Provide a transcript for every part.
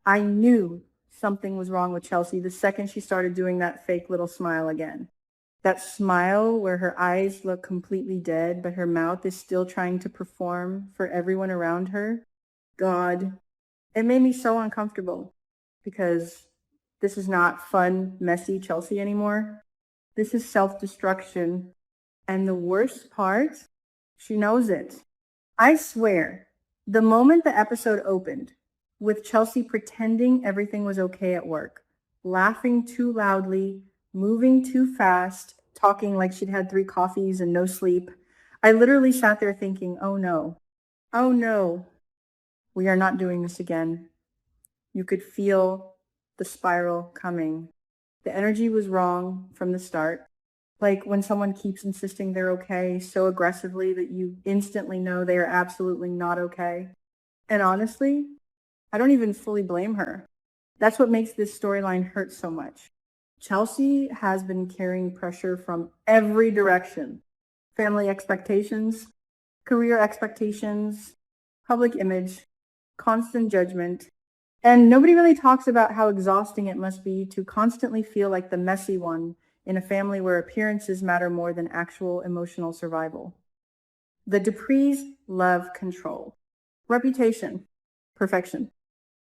I knew something was wrong with Chelsea the second she started doing that fake little smile again. That smile where her eyes look completely dead, but her mouth is still trying to perform for everyone around her. God, it made me so uncomfortable because this is not fun, messy Chelsea anymore. This is self destruction. And the worst part, she knows it. I swear, the moment the episode opened, with Chelsea pretending everything was okay at work, laughing too loudly, moving too fast, talking like she'd had 3 coffees and no sleep, I literally sat there thinking, oh no, we are not doing this again. You could feel the spiral coming. The energy was wrong from the start. Like when someone keeps insisting they're okay so aggressively that you instantly know they are absolutely not okay. And honestly, I don't even fully blame her. That's what makes this storyline hurt so much. Chelsea has been carrying pressure from every direction: family expectations, career expectations, public image, constant judgment. And nobody really talks about how exhausting it must be to constantly feel like the messy one in a family where appearances matter more than actual emotional survival. The Duprees love control, reputation, perfection.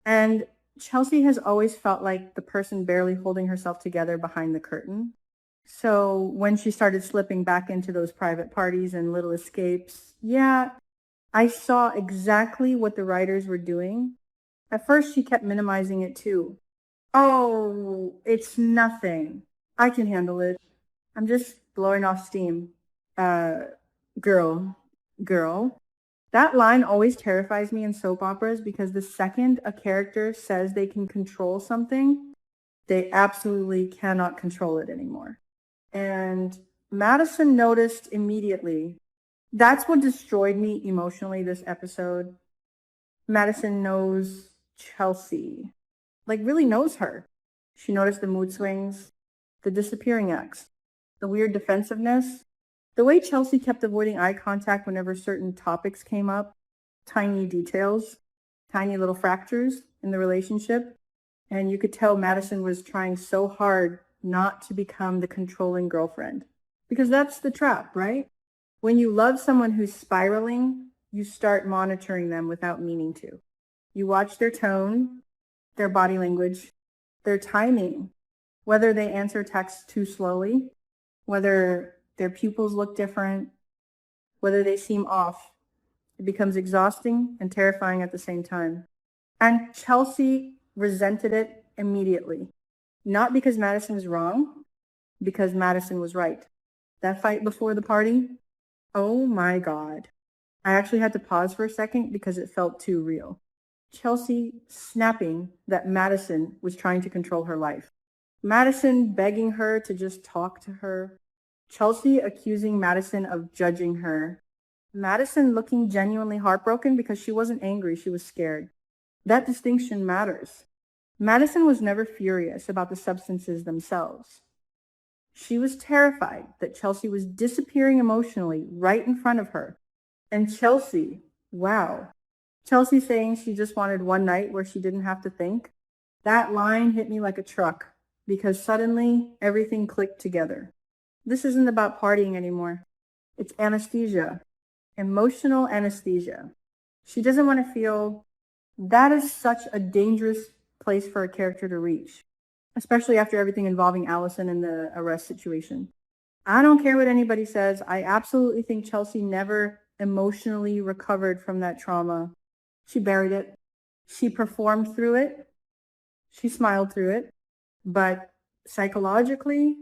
And Chelsea has always felt like the person barely holding herself together behind the curtain. So when she started slipping back into those private parties and little escapes, yeah, I saw exactly what the writers were doing. At first, she kept minimizing it too. Oh, it's nothing. I can handle it. I'm just blowing off steam. Uh, girl, girl. That line always terrifies me in soap operas because the second a character says they can control something, they absolutely cannot control it anymore. And Madison noticed immediately. That's what destroyed me emotionally this episode. Madison knows Chelsea, like really knows her. She noticed the mood swings, the disappearing acts, the weird defensiveness, the way Chelsea kept avoiding eye contact whenever certain topics came up, tiny details, tiny little fractures in the relationship. And you could tell Madison was trying so hard not to become the controlling girlfriend. Because that's the trap, right? When you love someone who's spiraling, you start monitoring them without meaning to. You watch their tone, their body language, their timing, whether they answer texts too slowly, whether their pupils look different, whether they seem off. It becomes exhausting and terrifying at the same time. And Chelsea resented it immediately. Not because Madison was wrong, because Madison was right. That fight before the party, oh my God. I actually had to pause for a second because it felt too real. Chelsea snapping that Madison was trying to control her life. Madison begging her to just talk to her. Chelsea accusing Madison of judging her. Madison looking genuinely heartbroken because she wasn't angry, she was scared. That distinction matters. Madison was never furious about the substances themselves. She was terrified that Chelsea was disappearing emotionally right in front of her. And Chelsea, wow. Chelsea saying she just wanted one night where she didn't have to think. That line hit me like a truck because suddenly everything clicked together. This isn't about partying anymore. It's anesthesia, emotional anesthesia. She doesn't want to feel. That is such a dangerous place for a character to reach, especially after everything involving Allison and the arrest situation. I don't care what anybody says. I absolutely think Chelsea never emotionally recovered from that trauma. She buried it. She performed through it. She smiled through it. But psychologically,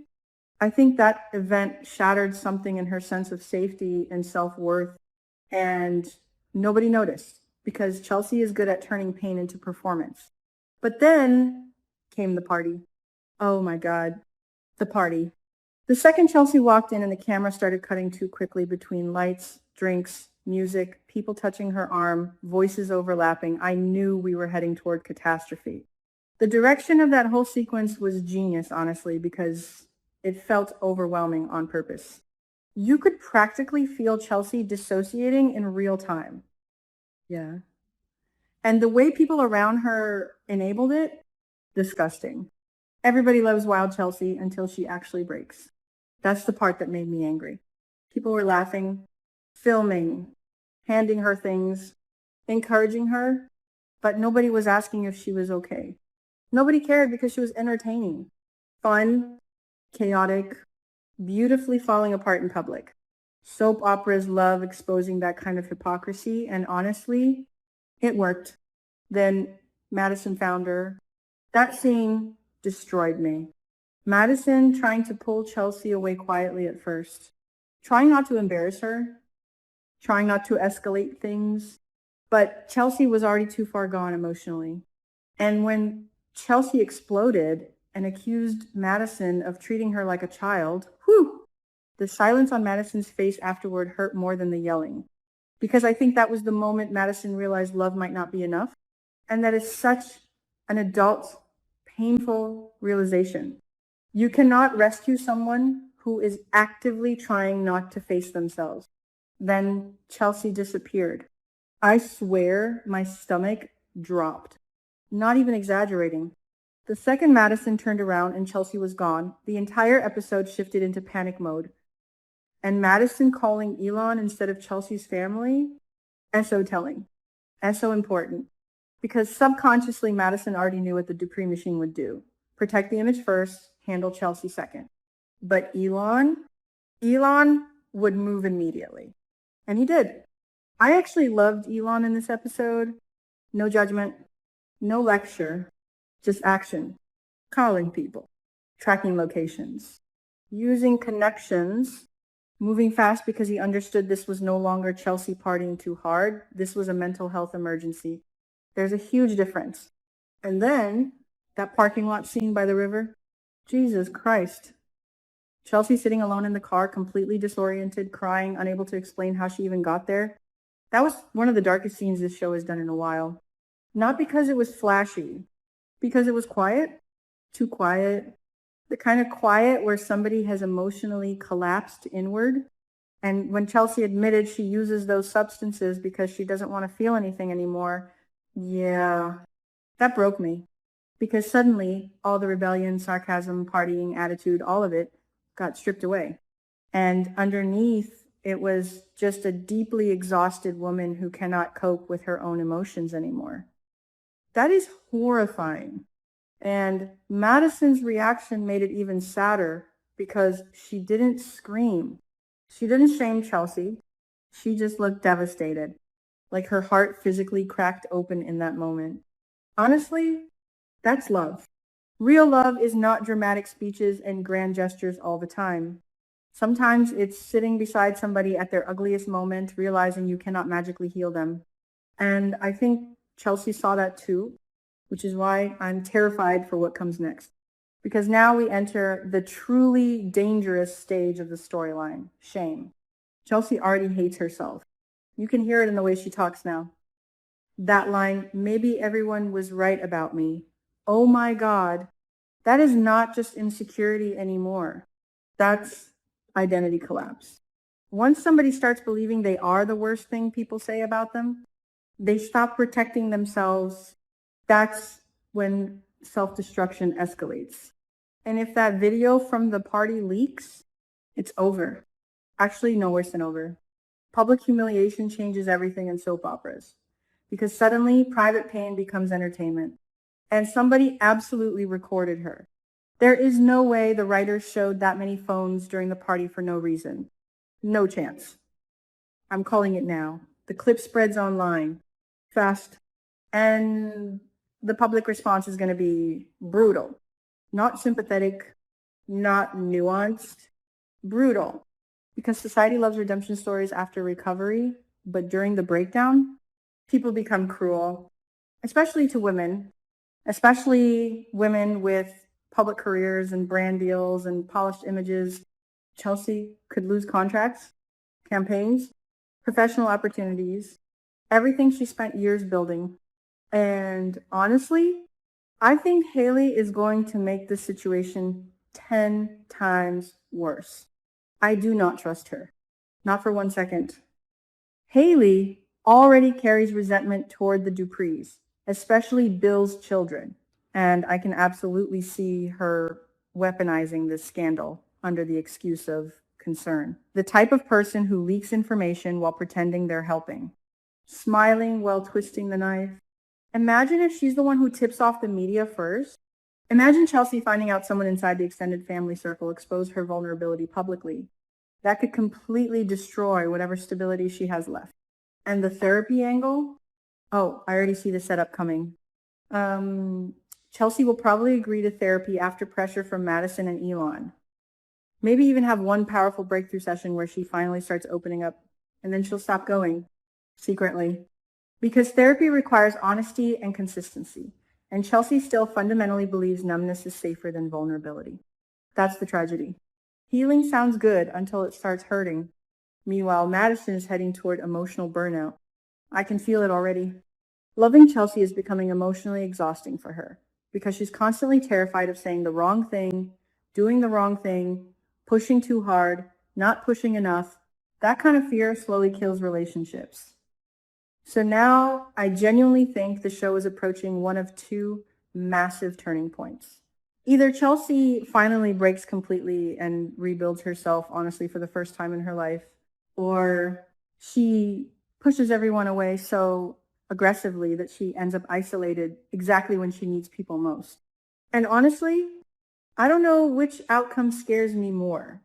I think that event shattered something in her sense of safety and self-worth. And nobody noticed because Chelsea is good at turning pain into performance. But then came the party. Oh my God, the party. The second Chelsea walked in and the camera started cutting too quickly between lights, drinks, music, people touching her arm, voices overlapping, I knew we were heading toward catastrophe. The direction of that whole sequence was genius, honestly, because it felt overwhelming on purpose. You could practically feel Chelsea dissociating in real time. Yeah. And the way people around her enabled it, disgusting. Everybody loves Wild Chelsea until she actually breaks. That's the part that made me angry. People were laughing, filming, handing her things, encouraging her, but nobody was asking if she was okay. Nobody cared because she was entertaining, fun, chaotic, beautifully falling apart in public. Soap operas love exposing that kind of hypocrisy, and honestly, it worked. Then Madison found her. That scene destroyed me. Madison trying to pull Chelsea away quietly at first, trying not to embarrass her, trying not to escalate things, but Chelsea was already too far gone emotionally. And when Chelsea exploded and accused Madison of treating her like a child, whew, the silence on Madison's face afterward hurt more than the yelling. Because I think that was the moment Madison realized love might not be enough. And that is such an adult, painful realization. You cannot rescue someone who is actively trying not to face themselves. Then Chelsea disappeared. I swear my stomach dropped. Not even exaggerating. The second Madison turned around and Chelsea was gone, the entire episode shifted into panic mode. And Madison calling Elon instead of Chelsea's family, so telling, so important. Because subconsciously, Madison already knew what the Dupree machine would do. Protect the image first, handle Chelsea second. But Elon would move immediately. And he did. I actually loved Elon in this episode. No judgment, no lecture, just action. Calling people, tracking locations, using connections, moving fast because he understood this was no longer Chelsea partying too hard. This was a mental health emergency. There's a huge difference. And then that parking lot scene by the river, Jesus Christ. Chelsea sitting alone in the car, completely disoriented, crying, unable to explain how she even got there. That was one of the darkest scenes this show has done in a while. Not because it was flashy, because it was quiet, too quiet. The kind of quiet where somebody has emotionally collapsed inward. And when Chelsea admitted she uses those substances because she doesn't want to feel anything anymore, yeah, that broke me. Because suddenly all the rebellion, sarcasm, partying, attitude, all of it got stripped away. And underneath, it was just a deeply exhausted woman who cannot cope with her own emotions anymore. That is horrifying. And Madison's reaction made it even sadder because she didn't scream. She didn't shame Chelsea. She just looked devastated, like her heart physically cracked open in that moment. Honestly, that's love. Real love is not dramatic speeches and grand gestures all the time. Sometimes it's sitting beside somebody at their ugliest moment, realizing you cannot magically heal them. And I think Chelsea saw that too, which is why I'm terrified for what comes next. Because now we enter the truly dangerous stage of the storyline, shame. Chelsea already hates herself. You can hear it in the way she talks now. That line, maybe everyone was right about me. Oh my God, that is not just insecurity anymore. That's identity collapse. Once somebody starts believing they are the worst thing people say about them, they stop protecting themselves. That's when self-destruction escalates. And if that video from the party leaks, it's over. Actually, no worse than over. Public humiliation changes everything in soap operas because suddenly private pain becomes entertainment. And somebody absolutely recorded her. There is no way the writers showed that many phones during the party for no reason. No chance. I'm calling it now. The clip spreads online fast, and the public response is going to be brutal. Not sympathetic, not nuanced, brutal. Because society loves redemption stories after recovery, but during the breakdown, people become cruel, especially to women, especially women with public careers and brand deals and polished images. Chelsea could lose contracts, campaigns, professional opportunities, everything she spent years building. And honestly, I think Haley is going to make this situation 10 times worse. I do not trust her. Not for 1 second. Haley already carries resentment toward the Duprees, especially Bill's children. And I can absolutely see her weaponizing this scandal under the excuse of concern. The type of person who leaks information while pretending they're helping, smiling while twisting the knife. Imagine if she's the one who tips off the media first. Imagine Chelsea finding out someone inside the extended family circle exposed her vulnerability publicly. That could completely destroy whatever stability she has left. And the therapy angle? Oh, I already see the setup coming. Chelsea will probably agree to therapy after pressure from Madison and Elon. Maybe even have one powerful breakthrough session where she finally starts opening up, and then she'll stop going secretly. Because therapy requires honesty and consistency, and Chelsea still fundamentally believes numbness is safer than vulnerability. That's the tragedy. Healing sounds good until it starts hurting. Meanwhile, Madison is heading toward emotional burnout. I can feel it already. Loving Chelsea is becoming emotionally exhausting for her because she's constantly terrified of saying the wrong thing, doing the wrong thing, pushing too hard, not pushing enough. That kind of fear slowly kills relationships. So now I genuinely think the show is approaching one of two massive turning points. Either Chelsea finally breaks completely and rebuilds herself, honestly, for the first time in her life, or she pushes everyone away so aggressively that she ends up isolated exactly when she needs people most. And honestly, I don't know which outcome scares me more.